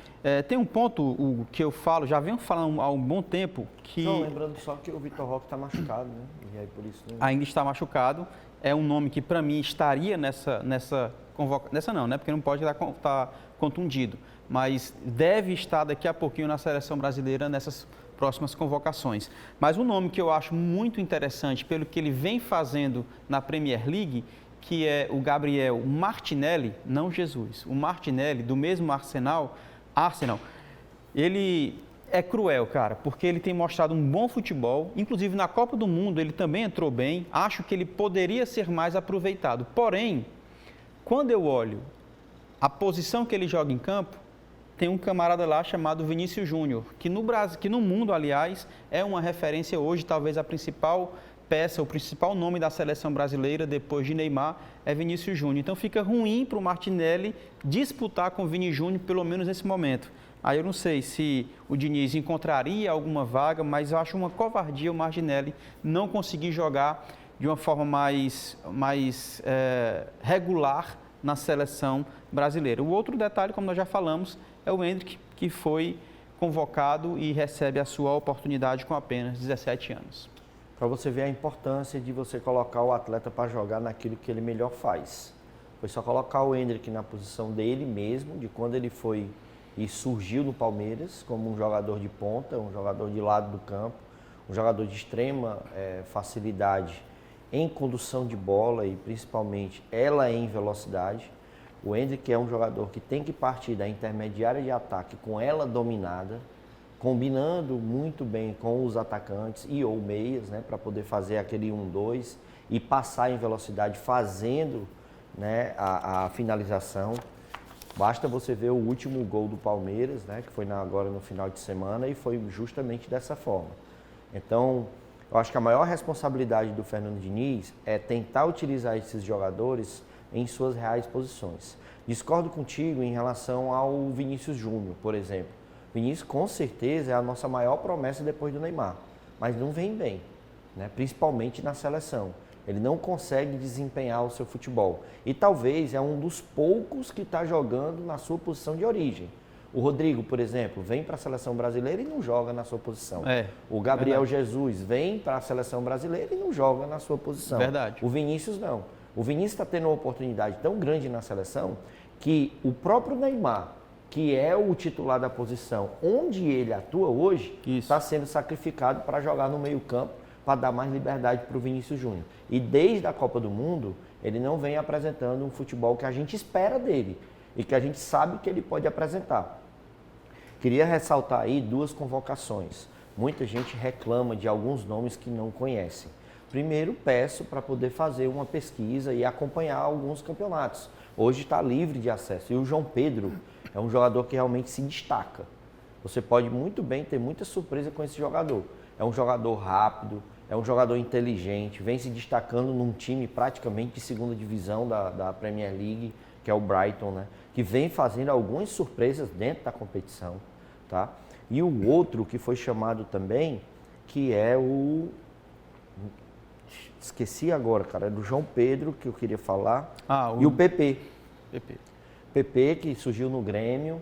Tem um ponto que eu falo, já venho falando há um bom tempo, que... Não, lembrando só que o Vitor Roque está machucado, né? E aí por isso... Ainda está machucado. É um nome que, para mim, estaria nessa convocação. Nessa não, né? Porque não pode estar contundido. Mas deve estar daqui a pouquinho na seleção brasileira nessas próximas convocações. Mas um nome que eu acho muito interessante, pelo que ele vem fazendo na Premier League, que é o Gabriel Martinelli, não Jesus, o Martinelli, do mesmo Arsenal, ele é cruel, cara, porque ele tem mostrado um bom futebol, inclusive na Copa do Mundo ele também entrou bem, acho que ele poderia ser mais aproveitado. Porém, quando eu olho a posição que ele joga em campo, tem um camarada lá chamado Vinícius Júnior, que no Brasil, que no mundo, aliás, é uma referência hoje, talvez a principal peça, o principal nome da seleção brasileira, depois de Neymar, é Vinícius Júnior. Então fica ruim para o Martinelli disputar com o Vini Júnior, pelo menos nesse momento. Aí eu não sei se o Diniz encontraria alguma vaga, mas eu acho uma covardia o Martinelli não conseguir jogar de uma forma mais regular na seleção brasileira. O outro detalhe, como nós já falamos, é o Endrick, que foi convocado e recebe a sua oportunidade com apenas 17 anos. Para você ver a importância de você colocar o atleta para jogar naquilo que ele melhor faz. Foi só colocar o Endrick na posição dele mesmo, de quando ele foi e surgiu no Palmeiras como um jogador de ponta, um jogador de lado do campo, um jogador de extrema facilidade em condução de bola e principalmente ela em velocidade. O Endrick é um jogador que tem que partir da intermediária de ataque com ela dominada, combinando muito bem com os atacantes e ou meias, né, para poder fazer aquele 1-2 e passar em velocidade fazendo, né, a finalização. Basta você ver o último gol do Palmeiras, né, que foi agora no final de semana e foi justamente dessa forma. Então, eu acho que a maior responsabilidade do Fernando Diniz é tentar utilizar esses jogadores em suas reais posições. Discordo contigo em relação ao Vinícius Júnior, por exemplo. Vinícius, com certeza, é a nossa maior promessa depois do Neymar, mas não vem bem, né? Principalmente na seleção. Ele não consegue desempenhar o seu futebol. E talvez é um dos poucos que está jogando na sua posição de origem. O Rodrigo, por exemplo, vem para a seleção brasileira e não joga na sua posição. O Gabriel Jesus vem para a seleção brasileira e não joga na sua posição. Verdade. O Vinícius não. O Vinícius está tendo uma oportunidade tão grande na seleção que o próprio Neymar, que é o titular da posição onde ele atua hoje, está sendo sacrificado para jogar no meio-campo, para dar mais liberdade para o Vinícius Júnior. E desde a Copa do Mundo, ele não vem apresentando um futebol que a gente espera dele e que a gente sabe que ele pode apresentar. Queria ressaltar aí duas convocações. Muita gente reclama de alguns nomes que não conhecem. Primeiro, peço para poder fazer uma pesquisa e acompanhar alguns campeonatos. Hoje está livre de acesso. E o João Pedro é um jogador que realmente se destaca. Você pode muito bem ter muita surpresa com esse jogador. É um jogador rápido, é um jogador inteligente, vem se destacando num time praticamente de segunda divisão da Premier League, que é o Brighton, né? Que vem fazendo algumas surpresas dentro da competição, tá? E o outro que foi chamado também, que é o... Esqueci agora, cara, é do João Pedro, que eu queria falar. E o PP. PP, que surgiu no Grêmio,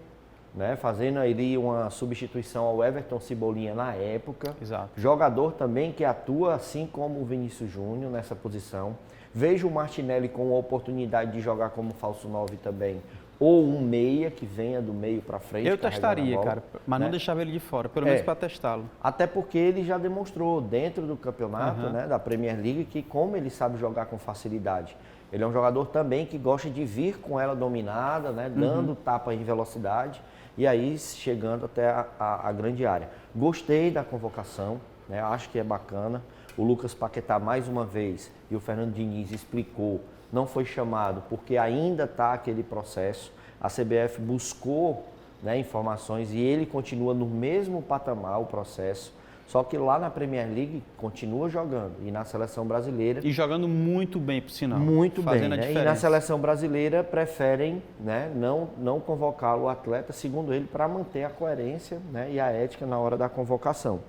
né, fazendo ali uma substituição ao Everton Cebolinha na época. Exato. Jogador também que atua assim como o Vinícius Júnior nessa posição. Vejo o Martinelli com a oportunidade de jogar como falso 9 também, ou um meia que venha do meio para frente. Eu testaria, bola, cara, mas não deixava ele de fora, pelo menos para testá-lo. Até porque ele já demonstrou dentro do campeonato, né, da Premier League, que como ele sabe jogar com facilidade. Ele é um jogador também que gosta de vir com ela dominada, né, dando tapa em velocidade e aí chegando até a grande área. Gostei da convocação, né, acho que é bacana. O Lucas Paquetá, mais uma vez, e o Fernando Diniz explicou, não foi chamado porque ainda está aquele processo. A CBF buscou, né, informações e ele continua no mesmo patamar, o processo. Só que lá na Premier League continua jogando e na seleção brasileira... E jogando muito bem, por sinal. Muito bem, né? E na seleção brasileira preferem, né, não convocar o atleta, segundo ele, para manter a coerência, né, e a ética na hora da convocação.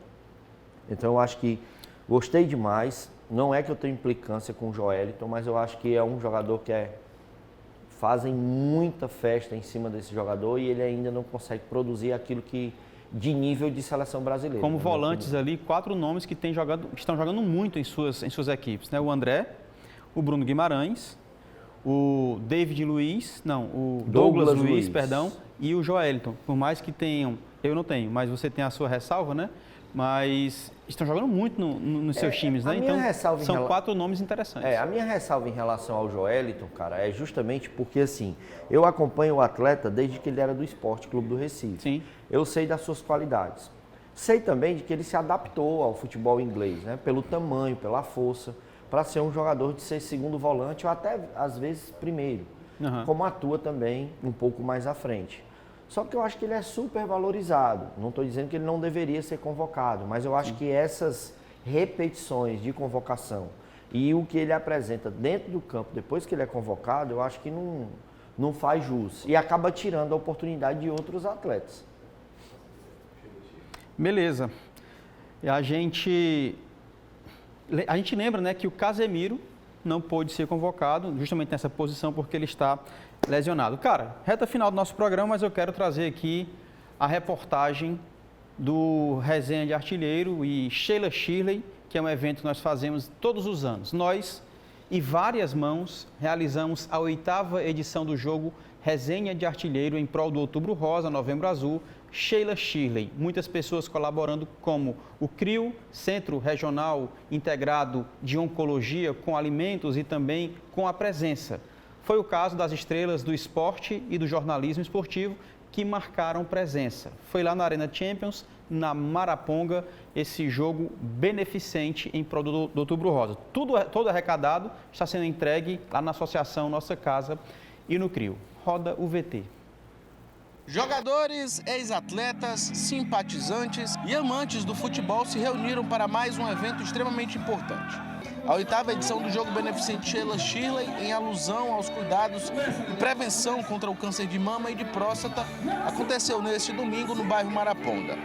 Então eu acho que gostei demais. Não é que eu tenho implicância com o Joeliton, mas eu acho que é um jogador que fazem muita festa em cima desse jogador e ele ainda não consegue produzir aquilo que de nível de seleção brasileira. Como volantes ali, 4 nomes que estão jogando muito em suas equipes, né? O André, o Bruno Guimarães, o Douglas Luiz, perdão, e o Joeliton. Por mais que tenham, eu não tenho, mas você tem a sua ressalva, né? Mas estão jogando muito nos seus times, né? Então, são 4 nomes interessantes. A minha ressalva em relação ao Joeliton, cara, é justamente porque, assim, eu acompanho o atleta desde que ele era do Esporte Clube do Recife. Sim. Eu sei das suas qualidades. Sei também de que ele se adaptou ao futebol inglês, né? Pelo tamanho, pela força, para ser um jogador de ser segundo volante ou até, às vezes, primeiro. Como atua também um pouco mais à frente. Só que eu acho que ele é super valorizado. Não estou dizendo que ele não deveria ser convocado, mas eu acho que essas repetições de convocação e o que ele apresenta dentro do campo depois que ele é convocado, eu acho que não faz jus. E acaba tirando a oportunidade de outros atletas. Beleza. A gente lembra, né, que o Casemiro não pôde ser convocado justamente nessa posição porque ele está lesionado. Cara, reta final do nosso programa, mas eu quero trazer aqui a reportagem do Resenha de Artilheiro e Sheila Shirley, que é um evento que nós fazemos todos os anos. Nós e várias mãos realizamos a 8ª edição do jogo Resenha de Artilheiro em prol do Outubro Rosa, Novembro Azul, Sheila Shirley. Muitas pessoas colaborando como o CRIO, Centro Regional Integrado de Oncologia, com alimentos e também com a presença. Foi o caso das estrelas do esporte e do jornalismo esportivo que marcaram presença. Foi lá na Arena Champions, na Maraponga, esse jogo beneficente em prol do Outubro Rosa. Todo arrecadado está sendo entregue lá na Associação Nossa Casa e no CRIO. Roda o VT. Jogadores, ex-atletas, simpatizantes e amantes do futebol se reuniram para mais um evento extremamente importante. A 8ª edição do jogo beneficente Sheila Shirley, em alusão aos cuidados e prevenção contra o câncer de mama e de próstata, aconteceu neste domingo no bairro Maraponga.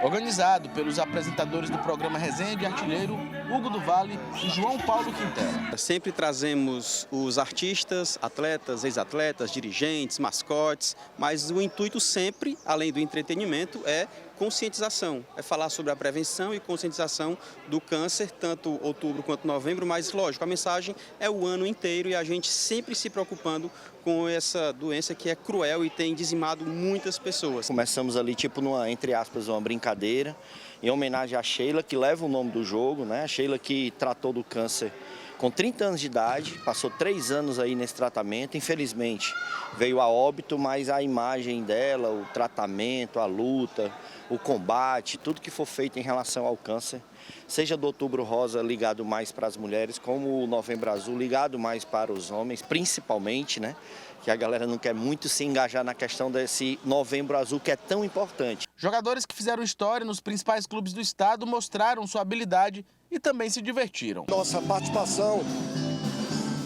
Organizado pelos apresentadores do programa Resenha de Artilheiro, Hugo do Vale e João Paulo Quintela. Sempre trazemos os artistas, atletas, ex-atletas, dirigentes, mascotes, mas o intuito sempre, além do entretenimento, é conscientização, é falar sobre a prevenção e conscientização do câncer, tanto outubro quanto novembro, mas lógico, a mensagem é o ano inteiro e a gente sempre se preocupando com essa doença que é cruel e tem dizimado muitas pessoas. Começamos ali tipo numa, entre aspas, uma brincadeira, em homenagem à Sheila, que leva o nome do jogo, né? A Sheila que tratou do câncer com 30 anos de idade, passou 3 anos aí nesse tratamento, infelizmente veio a óbito, mas a imagem dela, o tratamento, a luta, o combate, tudo que for feito em relação ao câncer, seja do Outubro Rosa ligado mais para as mulheres, como o Novembro Azul ligado mais para os homens, principalmente, né? Que a galera não quer muito se engajar na questão desse Novembro Azul que é tão importante. Jogadores que fizeram história nos principais clubes do estado mostraram sua habilidade e também se divertiram. Nossa participação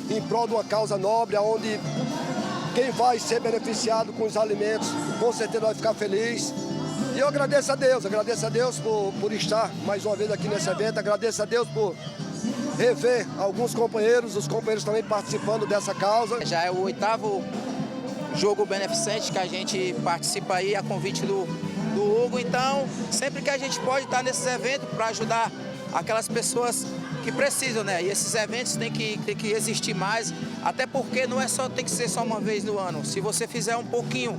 em prol de uma causa nobre, onde quem vai ser beneficiado com os alimentos, com certeza vai ficar feliz. E eu agradeço a Deus por estar mais uma vez aqui nesse evento, agradeço a Deus por rever alguns companheiros, os companheiros também participando dessa causa. Já é o 8º jogo beneficente que a gente participa aí, a convite do Hugo. Então, sempre que a gente pode estar nesses eventos para ajudar aquelas pessoas que precisam, né? E esses eventos tem que existir mais, até porque não é só, tem que ser só uma vez no ano. Se você fizer um pouquinho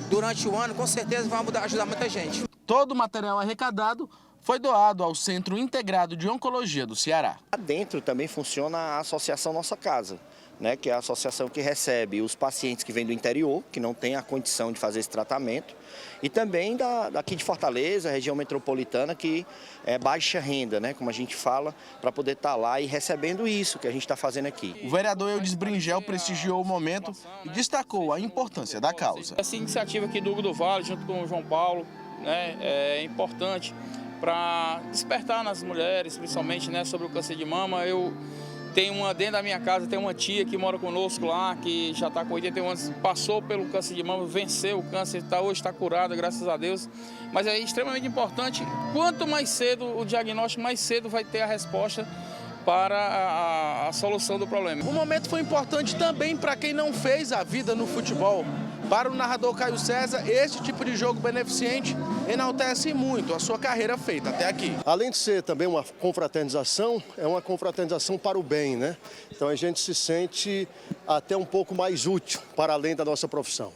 durante o ano, com certeza vai ajudar muita gente. Todo o material arrecadado foi doado ao Centro Integrado de Oncologia do Ceará. Lá dentro também funciona a Associação Nossa Casa, né, que é a associação que recebe os pacientes que vêm do interior, que não têm a condição de fazer esse tratamento, e também daqui de Fortaleza, região metropolitana, que é baixa renda, né, como a gente fala, para poder estar lá e recebendo isso que a gente está fazendo aqui. O vereador Eudes Bringel prestigiou o momento e destacou a importância da causa. Essa iniciativa aqui do Hugo do Vale, junto com o João Paulo, né, é importante para despertar nas mulheres, principalmente, né, sobre o câncer de mama. Eu tenho dentro da minha casa, tem uma tia que mora conosco lá, que já está com 81 anos, passou pelo câncer de mama, venceu o câncer, hoje está curada, graças a Deus. Mas é extremamente importante, quanto mais cedo o diagnóstico, mais cedo vai ter a resposta para a solução do problema. O momento foi importante também para quem não fez a vida no futebol. Para o narrador Caio César, esse tipo de jogo beneficente enaltece muito a sua carreira feita até aqui. Além de ser também uma confraternização, é uma confraternização para o bem, né? Então a gente se sente até um pouco mais útil para além da nossa profissão.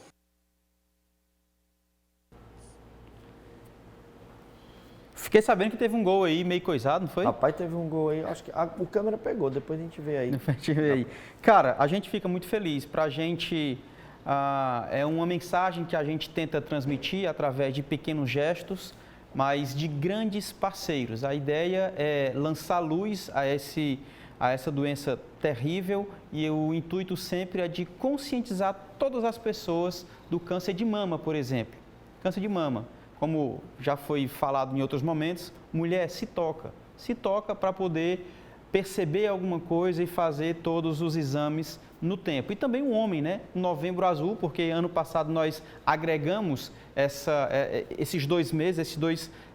Fiquei sabendo que teve um gol aí meio coisado, não foi? Rapaz, teve um gol aí, acho que o câmera pegou, depois a gente vê aí. Depois a gente vê aí. Cara, a gente fica muito feliz. Pra gente, é uma mensagem que a gente tenta transmitir através de pequenos gestos, mas de grandes parceiros. A ideia é lançar luz a essa doença terrível e o intuito sempre é de conscientizar todas as pessoas do câncer de mama, por exemplo. Câncer de mama. Como já foi falado em outros momentos, mulher se toca para poder perceber alguma coisa e fazer todos os exames no tempo. E também o homem, né? Novembro Azul, porque ano passado nós agregamos esses 2 meses,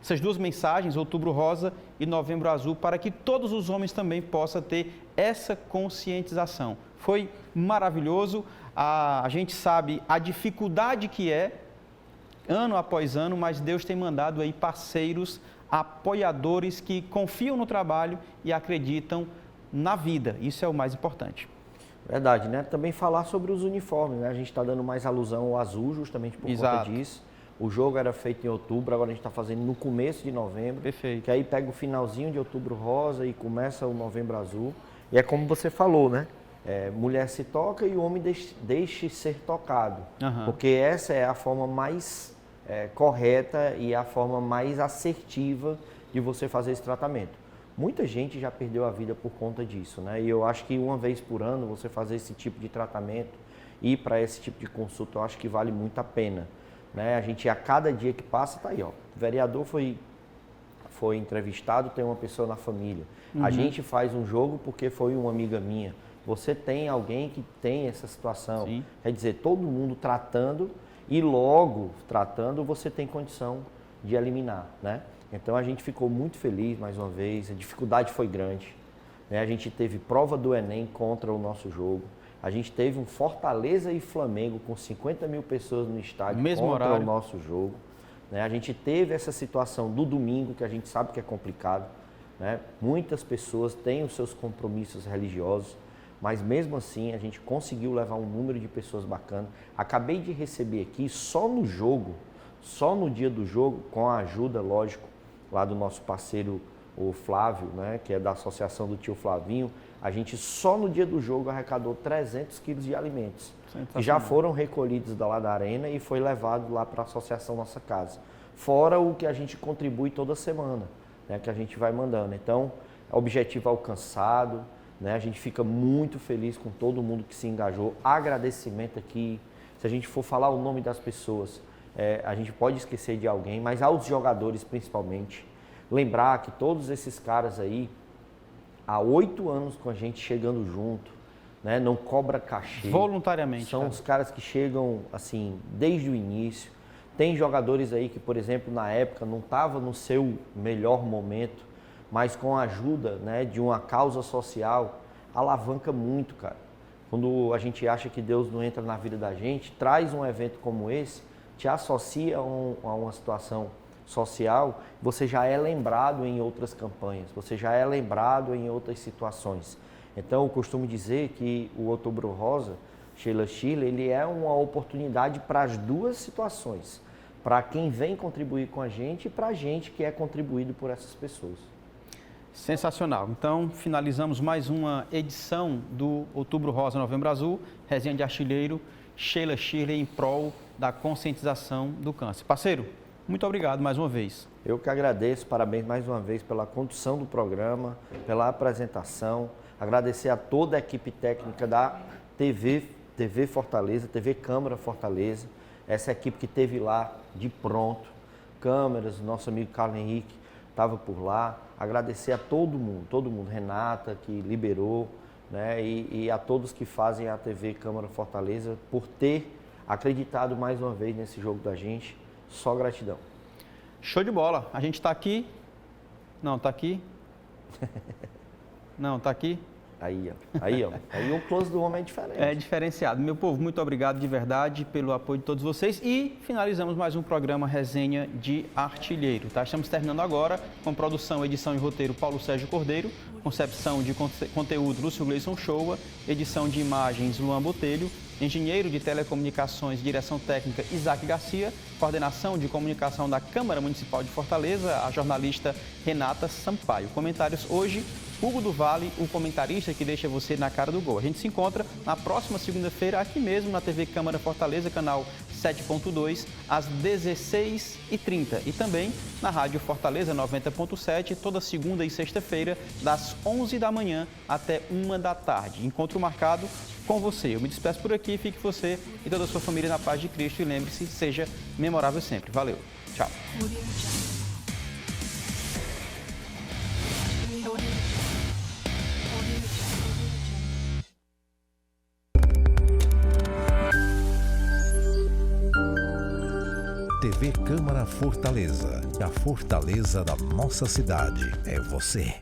essas 2 mensagens, Outubro Rosa e Novembro Azul, para que todos os homens também possam ter essa conscientização. Foi maravilhoso, a gente sabe a dificuldade que é, ano após ano, mas Deus tem mandado aí parceiros, apoiadores que confiam no trabalho e acreditam na vida. Isso é o mais importante. Verdade, né? Também falar sobre os uniformes, né? A gente está dando mais alusão ao azul justamente por conta disso. O jogo era feito em outubro, agora a gente está fazendo no começo de novembro. Perfeito. Que aí pega o finalzinho de Outubro Rosa e começa o Novembro Azul. E é como você falou, né? Mulher se toca e o homem deixe ser tocado. Uhum. Porque essa é a forma mais correta e a forma mais assertiva de você fazer esse tratamento. Muita gente já perdeu a vida por conta disso, né? E eu acho que uma vez por ano você fazer esse tipo de tratamento, ir para esse tipo de consulta, eu acho que vale muito a pena, né? A gente, a cada dia que passa, tá aí, ó. O vereador foi entrevistado, tem uma pessoa na família. Uhum. A gente faz um jogo porque foi uma amiga minha. Você tem alguém que tem essa situação. Sim. Quer dizer, todo mundo tratando e logo tratando você tem condição de eliminar, né? Então a gente ficou muito feliz mais uma vez, a dificuldade foi grande, né? A gente teve prova do Enem contra o nosso jogo, a gente teve um Fortaleza e Flamengo com 50 mil pessoas no estádio contra o nosso jogo, né? A gente teve essa situação do domingo que a gente sabe que é complicado, né? Muitas pessoas têm os seus compromissos religiosos, mas mesmo assim a gente conseguiu levar um número de pessoas bacana. Acabei de receber aqui, só no jogo, só no dia do jogo, com a ajuda, lógico, lá do nosso parceiro, o Flávio, né, que é da associação do tio Flavinho, a gente só no dia do jogo arrecadou 300 quilos de alimentos, que já foram recolhidos lá da arena e foi levado lá para a associação Nossa Casa. Fora o que a gente contribui toda semana, né, que a gente vai mandando. Então, objetivo alcançado, né, a gente fica muito feliz com todo mundo que se engajou. Agradecimento aqui, se a gente for falar o nome das pessoas, a gente pode esquecer de alguém, mas aos jogadores principalmente, lembrar que todos esses caras aí, há 8 anos com a gente chegando junto, né? Não cobra cachê. Voluntariamente. São os caras que chegam assim desde o início. Tem jogadores aí que, por exemplo, na época não estava no seu melhor momento, mas com a ajuda, né, de uma causa social, alavanca muito, cara. Quando a gente acha que Deus não entra na vida da gente, traz um evento como esse, te associa a uma situação social, você já é lembrado em outras campanhas, você já é lembrado em outras situações. Então, eu costumo dizer que o Outubro Rosa, Sheila Shirley, ele é uma oportunidade para as duas situações, para quem vem contribuir com a gente e para a gente que é contribuído por essas pessoas. Sensacional. Então, finalizamos mais uma edição do Outubro Rosa, Novembro Azul, resenha de artilheiro, Sheila Shirley em prol da conscientização do câncer. Parceiro, muito obrigado mais uma vez. Eu que agradeço, parabéns mais uma vez pela condução do programa, pela apresentação, agradecer a toda a equipe técnica da TV Fortaleza, TV Câmara Fortaleza, essa equipe que esteve lá de pronto, câmeras, nosso amigo Carlos Henrique estava por lá, agradecer a todo mundo, Renata que liberou, né, e a todos que fazem a TV Câmara Fortaleza por ter acreditado mais uma vez nesse jogo da gente, só gratidão. Show de bola, a gente está aqui, não, está aqui, não, está aqui. Aí o close do homem é diferente. É diferenciado. Meu povo, muito obrigado de verdade pelo apoio de todos vocês e finalizamos mais um programa Resenha de Artilheiro, tá? Estamos terminando agora com produção, edição e roteiro Paulo Sérgio Cordeiro, concepção de conteúdo Lúcio Gleison Showa, edição de imagens Luan Botelho, engenheiro de telecomunicações e direção técnica Isaac Garcia, coordenação de comunicação da Câmara Municipal de Fortaleza, a jornalista Renata Sampaio. Comentários hoje, Hugo do Vale, o comentarista que deixa você na cara do gol. A gente se encontra na próxima segunda-feira aqui mesmo na TV Câmara Fortaleza, canal 7.2, às 16h30. E também na Rádio Fortaleza 90.7, toda segunda e sexta-feira, das 11 da manhã até 1 da tarde. Encontro marcado com você. Eu me despeço por aqui, fique você e toda a sua família na paz de Cristo e lembre-se, seja memorável sempre. Valeu, tchau. TV Câmara Fortaleza. A fortaleza da nossa cidade é você.